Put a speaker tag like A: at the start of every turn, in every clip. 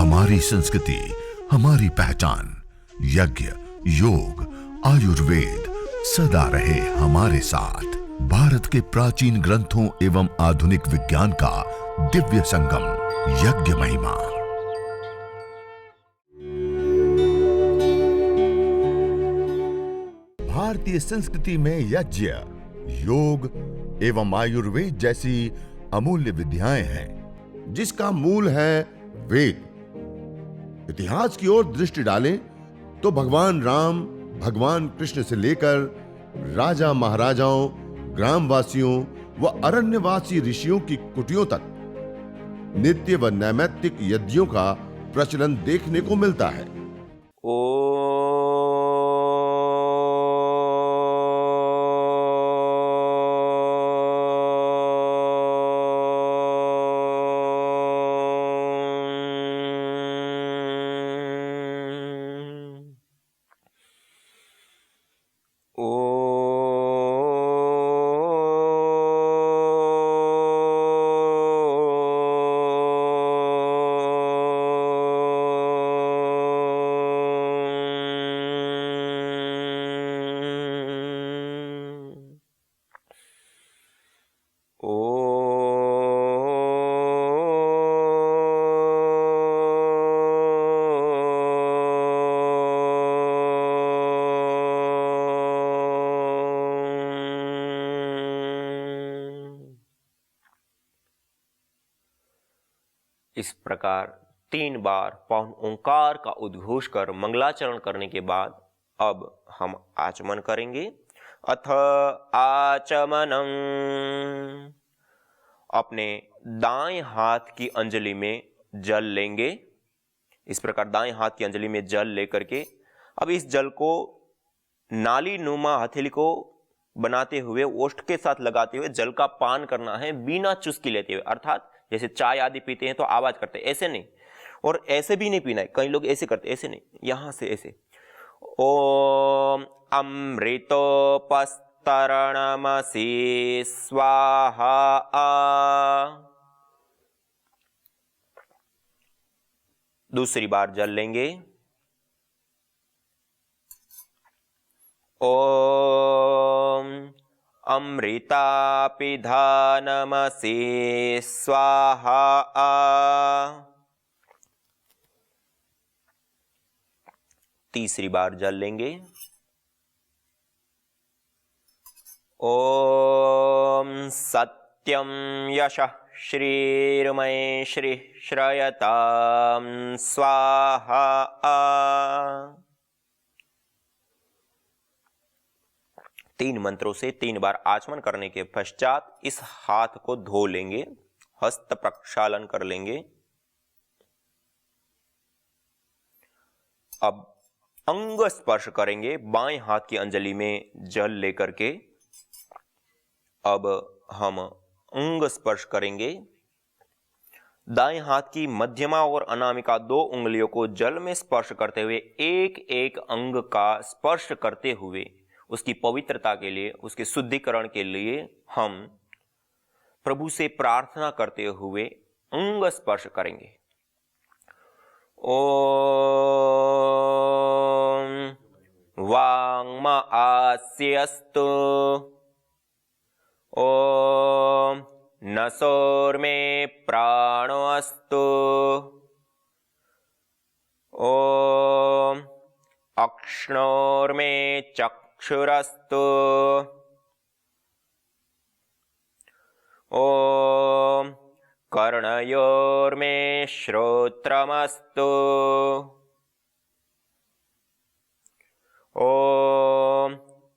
A: हमारी संस्कृति, हमारी पहचान। यज्ञ, योग, आयुर्वेद सदा रहे हमारे साथ। भारत के प्राचीन ग्रंथों एवं आधुनिक विज्ञान का दिव्य संगम, यज्ञ महिमा। भारतीय संस्कृति में यज्ञ, योग एवं आयुर्वेद जैसी अमूल्य विद्याएं हैं, जिसका मूल है वेद। इतिहास की ओर दृष्टि डालें तो भगवान राम, भगवान कृष्ण से लेकर राजा महाराजाओं, ग्रामवासियों व अरण्यवासी ऋषियों की कुटियों तक नित्य व नैमित्तिक यज्ञों का प्रचलन देखने को मिलता है।
B: इस प्रकार 3 बार पौन ओंकार का उद्घोष कर मंगलाचरण करने के बाद अब हम आचमन करेंगे। अथ आचमनम्। अपने दाएं हाथ की अंजलि में जल लेंगे। इस प्रकार दाएं हाथ की अंजलि में जल लेकर के अब इस जल को नाली नुमा हथेली को बनाते हुए ओष्ठ के साथ लगाते हुए जल का पान करना है, बिना चुस्की लेते हुए। अर्थात जैसे चाय आदि पीते हैं तो आवाज करते हैं, ऐसे नहीं। और ऐसे भी नहीं पीना है, कई लोग ऐसे करते, ऐसे नहीं, यहां से ऐसे। ओम अमृतोपस्तरणमसि स्वाहा। दूसरी बार जल लेंगे। ओम अमृतापिधानमसि स्वाहा। तीसरी बार जल लेंगे। ओम सत्यम यशः श्रीर्मय श्री श्रयताम स्वाहा। तीन मंत्रों से 3 बार आचमन करने के पश्चात इस हाथ को धो लेंगे, हस्त प्रक्षालन कर लेंगे। अब अंग स्पर्श करेंगे बाएं हाथ की अंजलि में जल लेकर के। अब हम अंग स्पर्श करेंगे। दाएं हाथ की मध्यमा और अनामिका 2 उंगलियों को जल में स्पर्श करते हुए एक एक अंग का स्पर्श करते हुए उसकी पवित्रता के लिए, उसके शुद्धिकरण के लिए हम प्रभु से प्रार्थना करते हुए अंग स्पर्श करेंगे। ओम वांग्म आस्यस्तु। ओम नसोर्मे प्राणो अस्तु। ओम अक्ष्णोर्मे चक्षुरस्तु। ओम कर्णयोर्मे श्रोत्रमस्तु। ओम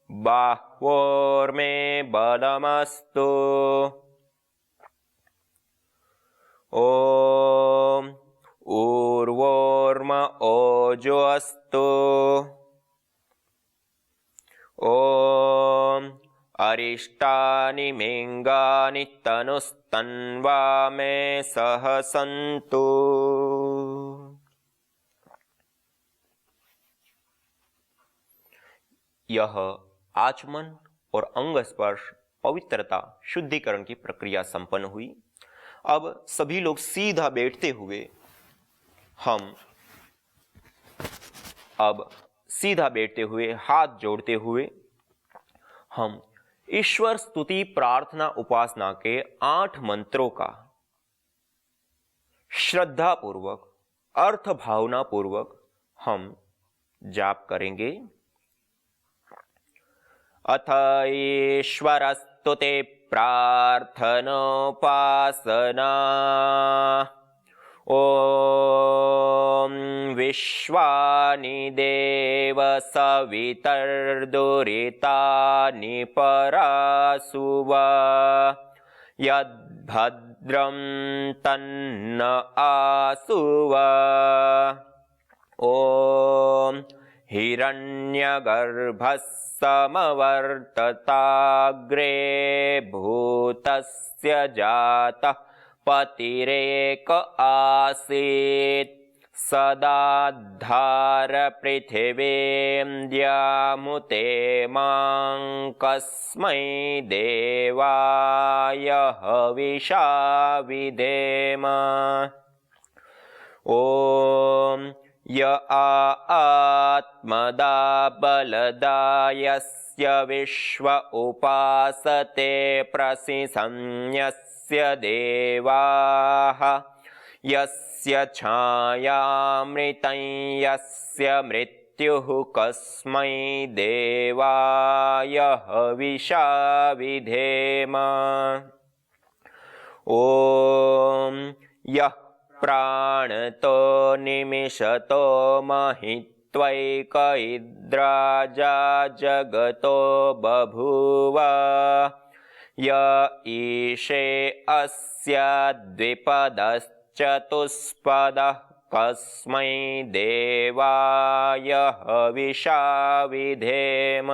B: बाह्वोर्मे बलमस्तु। ओम ऊर्वोर्म ओजो अस्तु। ओम अरिष्टानि मेंगानि तनुस्तन्वा मे सह सन्तु। यह आचमन और अंग स्पर्श पवित्रता शुद्धिकरण की प्रक्रिया संपन्न हुई। अब सभी लोग सीधा बैठते हुए हम अब सीधा बैठते हुए, हाथ जोड़ते हुए, हम ईश्वर स्तुति प्रार्थना उपासना के 8 मंत्रों का श्रद्धा पूर्वक, अर्थ भावना पूर्वक हम जाप करेंगे। अथ ईश्वरस्तुते प्रार्थनोपासना। ओम विश्वानि देव सवितर्दुरितानि परासुव यद्भद्रं तन्न आसुव। ओम हिरण्यगर्भस्समवर्तताग्रे भूतस्य जातः पतिरेक आसीत् सदाधार पृथिवीं द्यामुते मां कस्मै देवाय हविषा विधेम। ओम य आत्मदा बलदायस्य विश्व उपासते प्रसिसंयस्य देवाः यस्य छायामृतं यस्य मृत्युः कस्मै देवाय हविषा विधेम। ॐ यः प्राणतो निमिषतो महित्वैक इद्राजा जगतो बभूव य ईशे अस्य द्विपदश्चतुष्पदः कस्मै देवाय हविषा विधेम।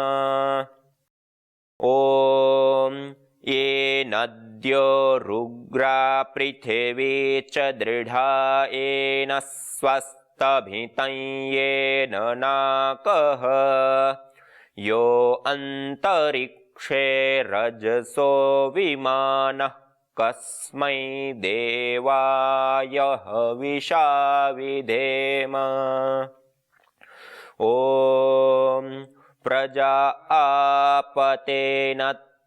B: ॐ ये नद्यो रुग्रा पृथिवी च दृढा येन स्वस्तभितं येन नाकः यो अन्तरिक्षे रजसो विमानः कस्मै देवाय हविषा विधेम। ॐ प्रजा आपतेन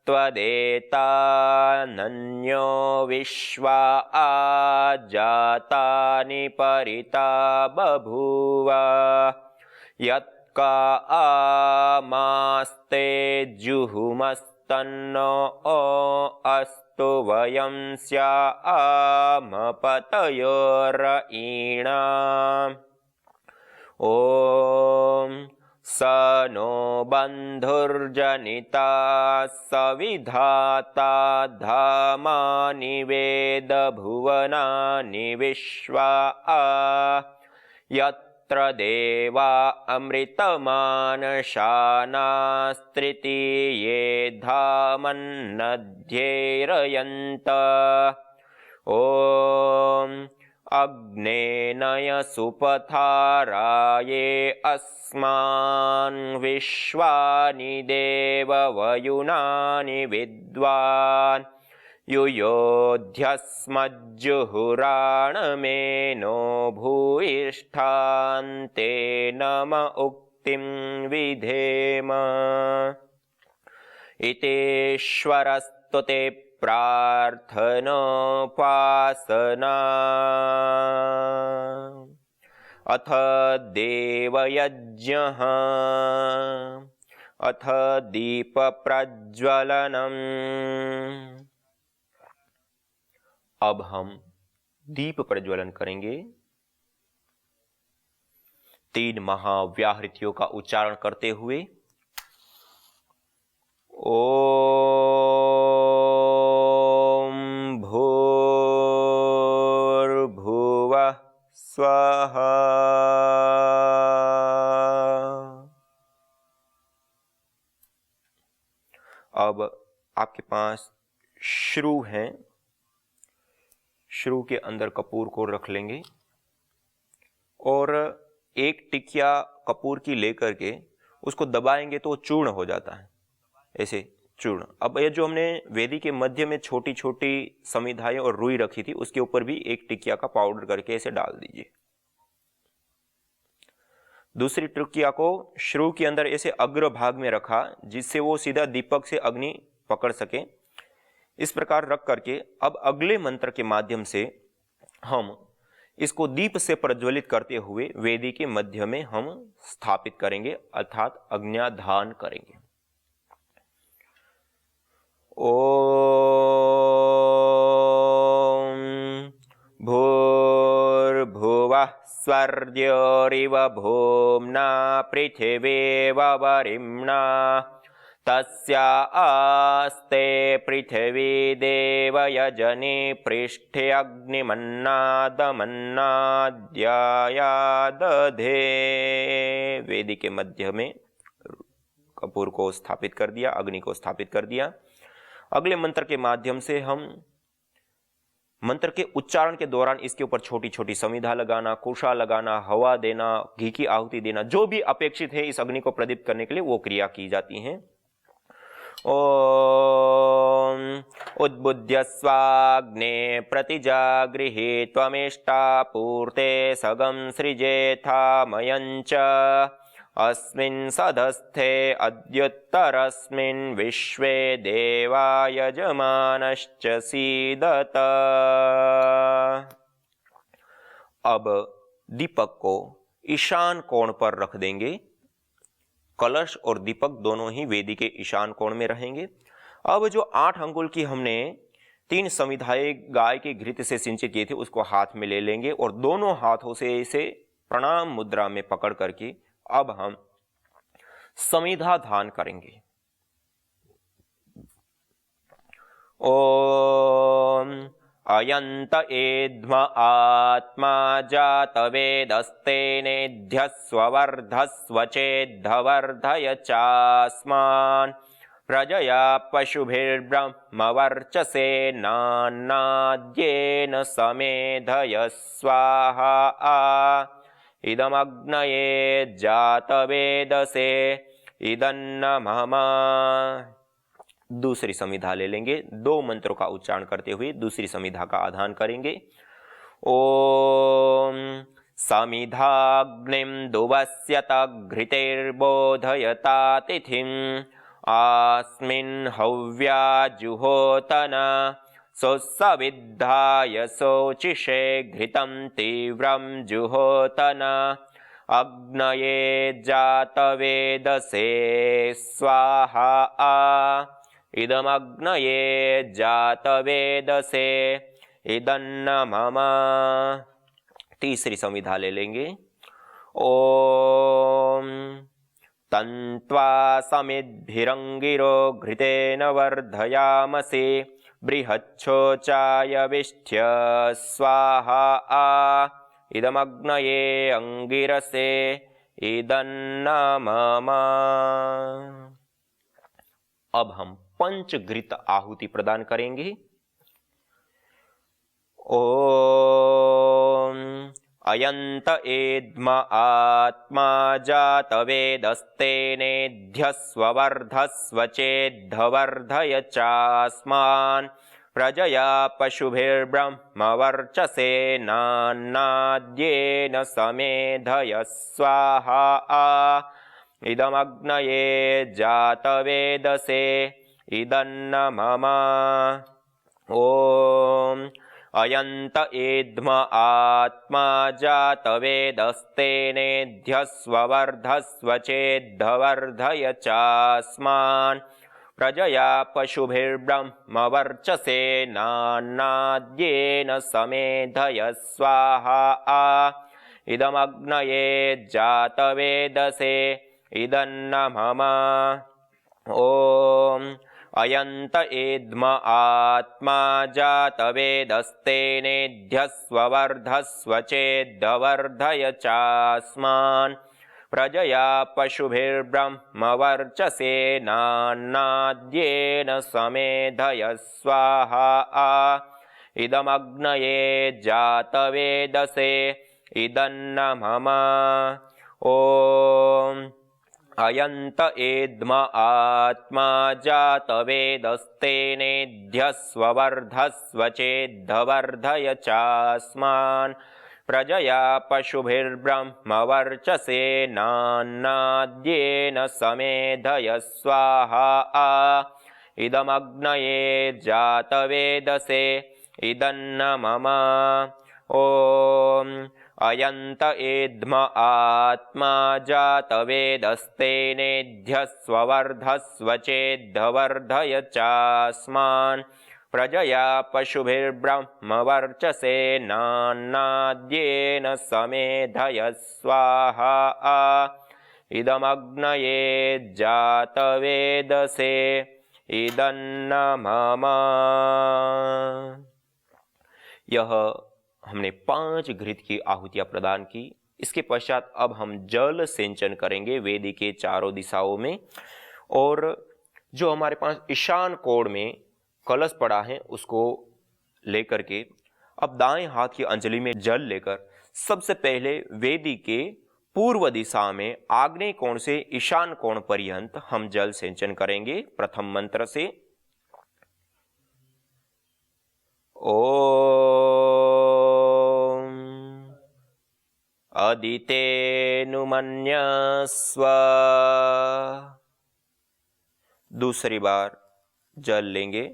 B: त्वदेतानन्यो विश्वा आजातानि परिता बभूव यत्का आमास्ते जुहुमस्तन्नो अस्तु वयं स्यामपतयोरयीणाम्। ॐ स नो बन्धुर्जनिता सविधाता धामानि वेद भुवनानि विश्वा यत्र देवा अमृतमानशानास्त्रितीये धामन्नध्येरयन्त। ॐ अग्नेनय सुपथाराये अस्मान् विश्वानि देववयुनानि विद्वान् युयोध्यस्मज्जुहुराणमेनो भूयिष्ठान्ते नम उक्तिं विधेम। इतेश्वरस्तुते प्रार्थनोपासना। अथ देवयज्ञः। अथ दीप प्रज्वलनम्। अब हम दीप प्रज्वलन करेंगे। 3 महाव्याहृतियों का उच्चारण करते हुए ओम भूर्भुवः स्वः। अब आपके पास श्रु है, श्रु के अंदर कपूर को रख लेंगे और एक टिकिया कपूर की लेकर के उसको दबाएंगे तो चूर्ण हो जाता है, ऐसे चूर्ण। अब ये जो हमने वेदी के मध्य में छोटी छोटी समिधाएं और रुई रखी थी उसके ऊपर भी एक टिकिया का पाउडर करके ऐसे डाल दीजिए। दूसरी ट्रुकिया को श्रु के अंदर ऐसे अग्र भाग में रखा जिससे वो सीधा दीपक से अग्नि पकड़ सके। इस प्रकार रख करके अब अगले मंत्र के माध्यम से हम इसको दीप से प्रज्वलित करते हुए वेदी के मध्य में हम स्थापित करेंगे अर्थात अग्न्याधान करेंगे। ओम भूर्भुवः स्वर्योरिव भूम्ना पृथिवीव वरिम्णा तस्या आस्ते पृथिवी देवयजने पृष्ठे अग्निमन्नादमन्नाद्याया दधे। वेदी के मध्य में कपूर को स्थापित कर दिया, अग्नि को स्थापित कर दिया। अगले मंत्र के माध्यम से हम मंत्र के उच्चारण के दौरान इसके ऊपर छोटी छोटी समिधा लगाना, कुशा लगाना, हवा देना, घी की आहुति देना, जो भी अपेक्षित है इस अग्नि को प्रदीप्त करने के लिए वो क्रिया की जाती है। ओम उद्बुद्ध्य स्वाग्ने प्रतिजागृहे त्वमेष्टा पूर्ते सगं सृजेथा मयञ्च अस्मिन् सदस्थे अद्युत्तरस्मिन् विश्वे देवा यजमानश्च सीदत। अब दीपक को ईशान कोण पर रख देंगे। कलश और दीपक दोनों ही वेदी के ईशान कोण में रहेंगे। अब जो 8 अंगुल की हमने 3 समिधाएं गाय के घृत से सिंचित किए थे उसको हाथ में ले लेंगे और दोनों हाथों से इसे प्रणाम मुद्रा में पकड़ करके अब हम समिधा धान करेंगे। ओम अयंत एध्म आत्मा जातवेदस्तेनेध्यस्वर्धस्व चेद्धवर्धय चास्मान् प्रजया पशुभिर्ब्रह्मवर्चसे नान्नाद्येन समेधय स्वाहा इदमग्नये जातवेदसे इदन्न मम। दूसरी समिधा ले लेंगे। 2 मंत्रों का उच्चारण करते हुए दूसरी समिधा का आधान करेंगे। ओम समिधाग्निं दुवस्यत घृतेर्बोधयता तिथिम् आस्मिन् हव्या जुहोतन सोत्सविद्धाय शोचिषे घृतं तीव्रं जुहोतन अग्नये जातवेदसे स्वाहा इदमग्नये जातवेदसे इदन्न मम। तीसरी समिधा ले लेंगे। ओम तन्त्वा समिद्भिरंगिरो घृतेन वर्धयामसे बृहच्छोचाय विष्ठ्य स्वाहा इदमग्नये अंगिरसे इदन्न मम। अब हम पंचघृत आहुति प्रदान करेंगे। ओम अयंत एध्म आत्मा जातवेदस्तेनेध्यस्वर्धस्व चेद्धवर्धय चास्मान् प्रजया पशुभिर्ब्रह्मवर्चसे नान्नाद्येन समेधय स्वाहा इदमग्नये जातवेदसे इदन्न मम। ओम अयंत एध्म आत्मा जातवेदस्तेनेध्यस्वर्धस्व चेद्धवर्धय चास्मान् प्रजया पशुभिर्ब्रह्मवर्चसे नान्नाद्येन समेधय स्वाहा इदमग्नये जातवेदसे इदन्न मम। ओम अयंत एध्म आत्मा जातवेदस्तेनेध्यस्वर्धस्व चेद्धवर्धय चास्मान् प्रजया पशुभिर्ब्रह्मवर्चसे नान्नाद्येन समेधय स्वाहा इदमग्नये जातवेदसे इदन्न मम। ओम अयंत एध्म आत्मा जातवेदस्तेनेध्यस्वर्धस्व चेद्धवर्धय चास्मान् प्रजया पशुभिर्ब्रह्मवर्चसेनान्नाद्येन समेधय स्वाहा इदमग्नये जातवेदसे इदन्न मम ॐ अयन्त एध्म आत्मा जातवेदस्तेनेध्य स्ववर्धस्व चेद्धवर्धय चास्मान् प्रजया पशुभिर्ब्रह्मवर्चसेनान्नाद्येन समेधय स्वाहा इदमग्नये जातवेदसे इदन्न मम। यह हमने 5 घृत की आहुतियां प्रदान की। इसके पश्चात अब हम जल सिंचन करेंगे वेदी के चारों दिशाओं में, और जो हमारे पास ईशान कोण में कलश पड़ा है उसको लेकर के अब दाएं हाथ की अंजलि में जल लेकर सबसे पहले वेदी के पूर्व दिशा में आग्नेय कोण से ईशान कोण पर्यंत हम जल सिंचन करेंगे। प्रथम मंत्र से ओम अदितेनुमन्यस्व। दूसरी बार जल लेंगे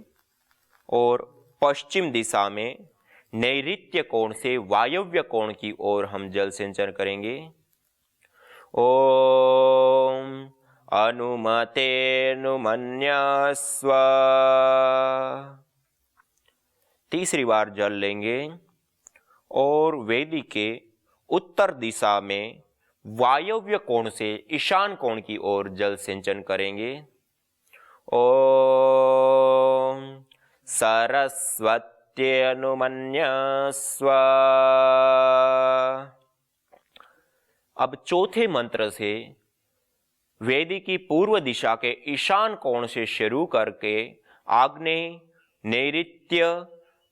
B: और पश्चिम दिशा में नैऋत्य कोण से वायव्य कोण की ओर हम जल सिंचन करेंगे। ओम अनुमतेनुमन्यस्व। तीसरी बार जल लेंगे और वेदी के उत्तर दिशा में वायव्य कोण से ईशान कोण की ओर जल सिंचन करेंगे। ओम सरस्वत्यनुमन्यस्व। अब चौथे मंत्र से वेदी की पूर्व दिशा के ईशान कोण से शुरू करके आग्नेय, नैऋत्य,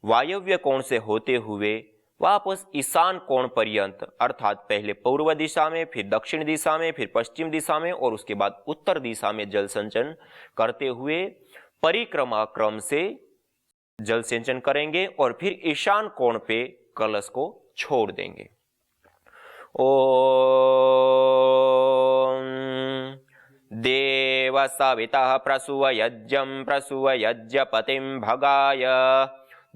B: वायव्य कोण से होते हुए वापस ईशान कोण पर्यंत, अर्थात पहले पूर्व दिशा में, फिर दक्षिण दिशा में, फिर पश्चिम दिशा में और उसके बाद उत्तर दिशा में जल सिंचन करते हुए परिक्रमा क्रम से जल सिंचन करेंगे और फिर ईशान कोण पे कलश को छोड़ देंगे। ओम देव सवितः प्रसूवयज्ञं प्रसूवयज्ञपतिं भगाय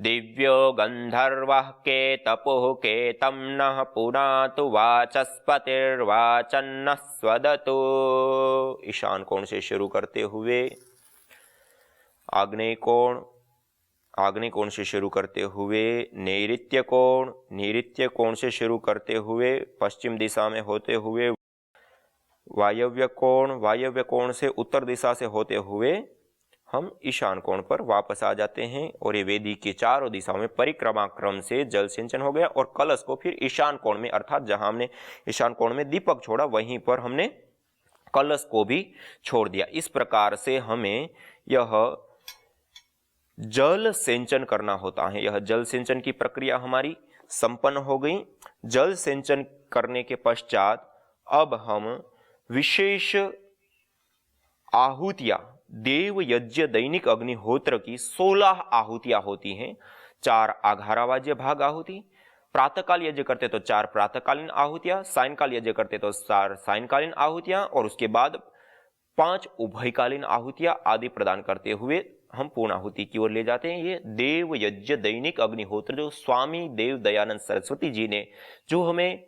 B: दिव्यो गंधर्वः केतपुः केतं नः पुनातु वाचस्पतिर्वाचन्नः स्वदतु। ईशान कोण से शुरू करते हुए आग्नेय कोण से शुरू करते हुए नैऋत्य कोण से शुरू करते हुए पश्चिम दिशा में होते हुए वायव्य कोण से उत्तर दिशा से होते हुए हम ईशान कोण पर वापस आ जाते हैं और ये वेदी के चारों दिशाओं में परिक्रमा क्रम से जल सिंचन हो गया और कलश को फिर ईशान कोण में, अर्थात जहां हमने ईशान कोण में दीपक छोड़ा वहीं पर हमने कलश को भी छोड़ दिया। इस प्रकार से हमें यह जल सिंचन करना होता है। यह जल सिंचन की प्रक्रिया हमारी संपन्न हो गई। जल सिंचन करने के पश्चात अब हम विशेष आहुतियां, देव यज्ञ दैनिक अग्निहोत्र की 16 आहुतियां होती हैं। 4 आघारावाज्य भाग आहुति, प्रातःकाल यज्ञ करते तो 4 प्रातःकालीन आहुतियां, सायंकाल यज्ञ करते तो 4 सायंकालीन आहुतियां और उसके बाद 5 उभयकालीन आहुतियां आदि प्रदान करते हुए हम पूर्णाहुति की ओर ले जाते हैं। ये देव यज्ञ दैनिक अग्निहोत्र जो स्वामी देव दयानंद सरस्वती जी ने जो हमें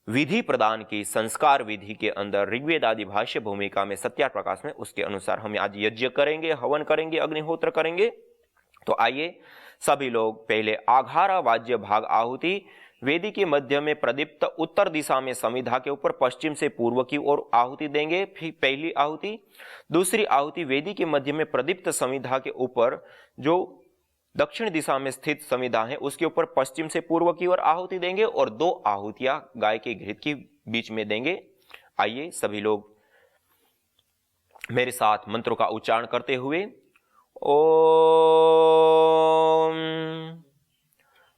B: विधि प्रदान की, संस्कार विधि के अंदर ऋग्वेद आदि भाष्य भूमिका में सत्यार प्रकाश में, उसके अनुसार हम आज यज्ञ करेंगे, हवन करेंगे, अग्निहोत्र करेंगे। तो आइए सभी लोग पहले आघारा वाज्य भाग आहुति वेदी के मध्य में प्रदीप्त उत्तर दिशा में समिधा के ऊपर पश्चिम से पूर्व की ओर आहुति देंगे। फिर पहली आहुति। दूसरी आहुति वेदी के मध्य में प्रदीप्त समिधा के ऊपर जो दक्षिण दिशा में स्थित समिधा है उसके ऊपर पश्चिम से पूर्व की ओर आहुति देंगे और 2 आहुतियां गाय के घृत के बीच में देंगे। आइए सभी लोग मेरे साथ मंत्रों का उच्चारण करते हुए ओम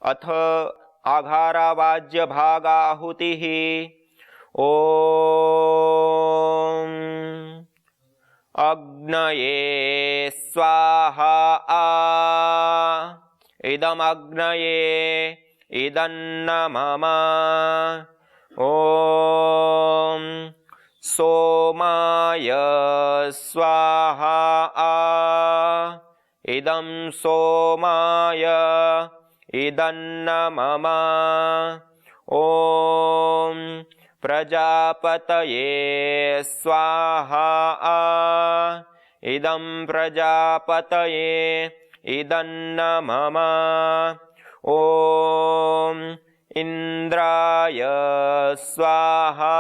B: अथ आघारावाज्य भागाहुति ओम अग्नये स्वाहा इदमग्नये इदन्न मम ओम सोमाय स्वाहा इदं सोमाय इदन्न मम ओम प्रजापतये स्वाहा इदं प्रजापतये इदन्न मम ओम इंद्राय स्वाहा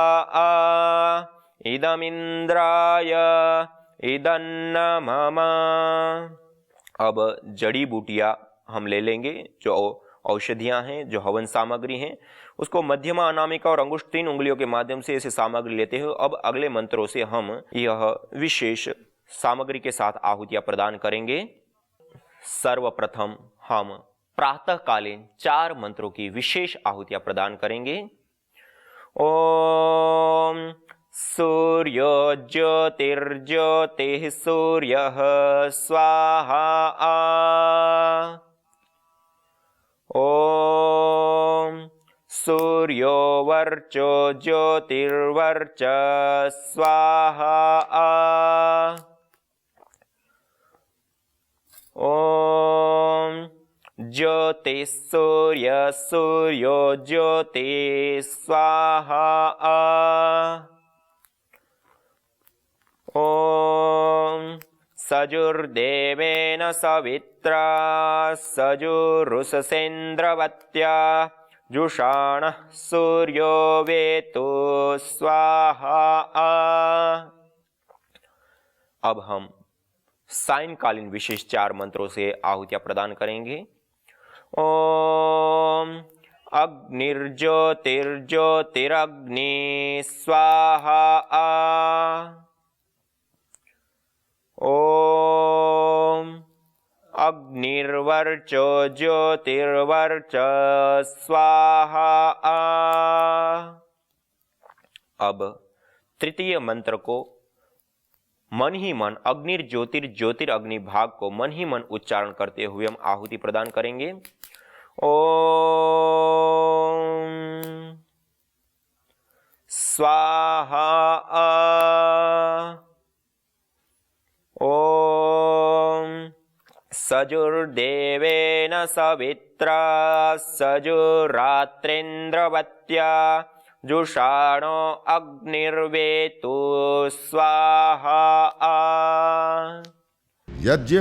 B: इदमिंद्राय इदन्न मम। अब जड़ी बूटियां हम ले लेंगे, जो औषधियां हैं, जो हवन सामग्री हैं, उसको मध्यमा, अनामिका और अंगुष्ठ 3 उंगलियों के माध्यम से ऐसे सामग्री लेते हुए अब अगले मंत्रों से हम यह विशेष सामग्री के साथ आहुतियां प्रदान करेंगे। सर्वप्रथम हम प्रातःकालीन 4 मंत्रों की विशेष आहुतियां प्रदान करेंगे। ओम सूर्यो ज्योतिर्ज्योतिः सूर्यः स्वाहा ओम सूर्यो वर्चो ज्योतिर्वर्च स्वाहा ओम ज्योतिः सूर्य सूर्यो ज्योतिः स्वाहा ओम सजुर्देवेन सवित्रा सजुरुषसेन्द्रवत्या जुषाणः सूर्यो वेतु स्वाहा। अब हम सायंकालीन विशेष 4 मंत्रों से आहुतियां प्रदान करेंगे। ओम अग्निर्ज्योतिर्ज्योतिरग्नि स्वाहा ओम अग्निर्वर्चो ज्योतिर्वर्च स्वाहा। अब तृतीय मंत्र को मन ही मन ज्योतिर्अग्नि भाग को मन ही मन उच्चारण करते हुए हम आहुति प्रदान करेंगे। ओम स्वाहा ओम सजुर्देवेन सवित्रा सजुरात्रेन्द्रवत्या जुषाणो अग्निर्वेतु स्वाहा।
A: यज्ञ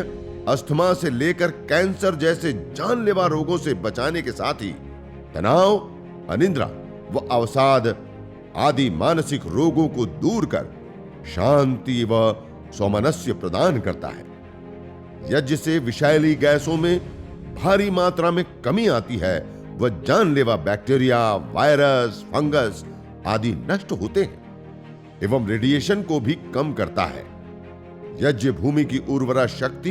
A: अस्थमा से लेकर कैंसर जैसे जानलेवा रोगों से बचाने के साथ ही तनाव, अनिद्रा व अवसाद आदि मानसिक रोगों को दूर कर शांति व सौमनस्य प्रदान करता है। यज्ञ से विषैली गैसों में भारी मात्रा में कमी आती है व जानलेवा बैक्टीरिया, वायरस, फंगस आदि नष्ट होते हैं एवं रेडिएशन को भी कम करता है। यज्ञ भूमि की उर्वरा शक्ति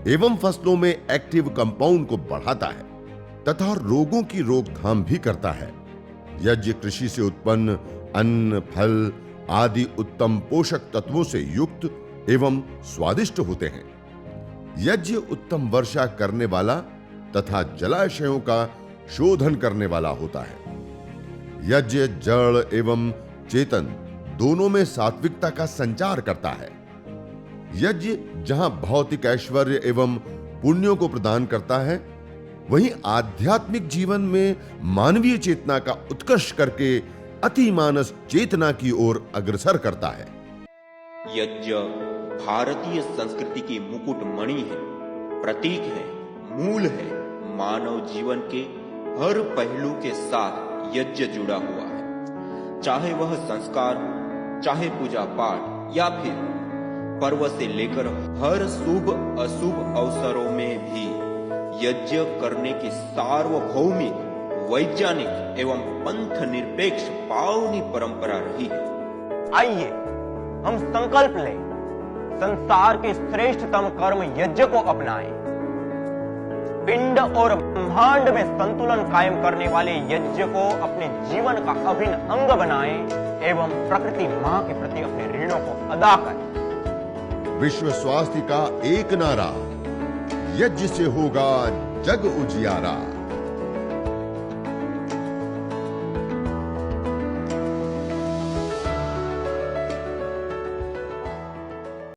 A: एवं फसलों में एक्टिव कंपाउंड को बढ़ाता है तथा रोगों की रोकथाम भी करता है। यज्ञ कृषि से उत्पन्न अन्न, फल आदि उत्तम पोषक तत्वों से युक्त एवं स्वादिष्ट होते हैं। यज्ञ उत्तम वर्षा करने वाला तथा जलाशयों का शोधन करने वाला होता है। यज्ञ जड़ एवं चेतन दोनों में सात्विकता का संचार करता है। यज्ञ जहां भौतिक ऐश्वर्य एवं पुण्यों को प्रदान करता है, वहीं आध्यात्मिक जीवन में मानवीय चेतना का उत्कर्ष करके अतिमानस चेतना की ओर अग्रसर करता है।
B: यज्ञ भारतीय संस्कृति की मुकुट मणि है, प्रतीक है, मूल है। मानव जीवन के हर पहलू के साथ यज्ञ जुड़ा हुआ है, चाहे वह संस्कार, चाहे पूजा पाठ या फिर पर्व से लेकर हर शुभ अशुभ अवसरों में भी यज्ञ करने की सार्वभौमिक, वैज्ञानिक एवं पंथ निरपेक्ष पावनी परंपरा रही है।
C: आइए हम संकल्प लें, संसार के श्रेष्ठतम कर्म यज्ञ को अपनाएं। पिंड और ब्रह्मांड में संतुलन कायम करने वाले यज्ञ को अपने जीवन का अभिन्न अंग बनाएं एवं प्रकृति मां के प्रति अपने ऋणों को अदा करें।
A: विश्व स्वास्थ्य का एक नारा, यज्ञ से होगा जग उजियारा।